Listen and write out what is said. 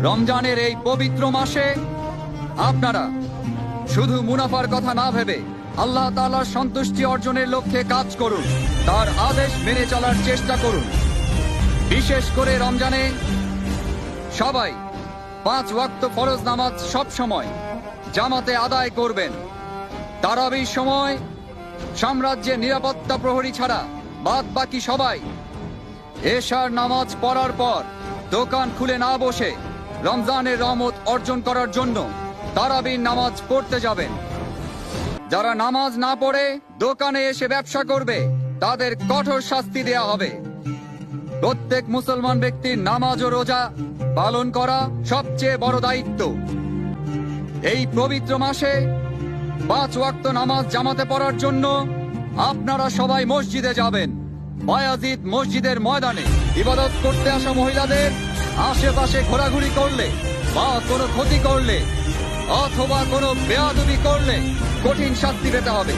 রমজানের এই পবিত্র মাসে আপনারা শুধু মুনাফার কথা না ভেবে আল্লাহ তাআলার সন্তুষ্টি অর্জনের লক্ষ্যে কাজ করুন, তার আদেশ মেনে চলার চেষ্টা করুন। বিশেষ করে রমজানে সবাই 5 ওয়াক্ত ফরজ নামাজ সব সময় জামাতে আদায় করবেন। তারাবির সময় সাম্রাজ্যের নিরাপত্তা প্রহরী ছাড়া বাদ বাকি সবাই এশার নামাজ পড়ার পর দোকান খুলে না বসে রমজানের রহমত অর্জন করার জন্য তারাবির নামাজ পড়তে যাবেন। যারা নামাজ না পড়ে দোকানে এসে ব্যবসা করবে তাদের কঠোর শাস্তি দেয়া হবে। প্রত্যেক মুসলমান ব্যক্তির নামাজ ও রোজা পালন করা সবচেয়ে বড় দায়িত্ব। এই পবিত্র মাসে 5 ওয়াক্ত নামাজ জামাতে পড়ার জন্য আপনারা সবাই মসজিদে যাবেন। বায়াজিদ মসজিদের ময়দানে ইবাদত করতে আসা মহিলাদের আশেপাশে ঘোরাঘুরি করলে বা কোনো ক্ষতি করলে অথবা কোনো বেয়াদবি করলে কঠিন শাস্তি পেতে হবে।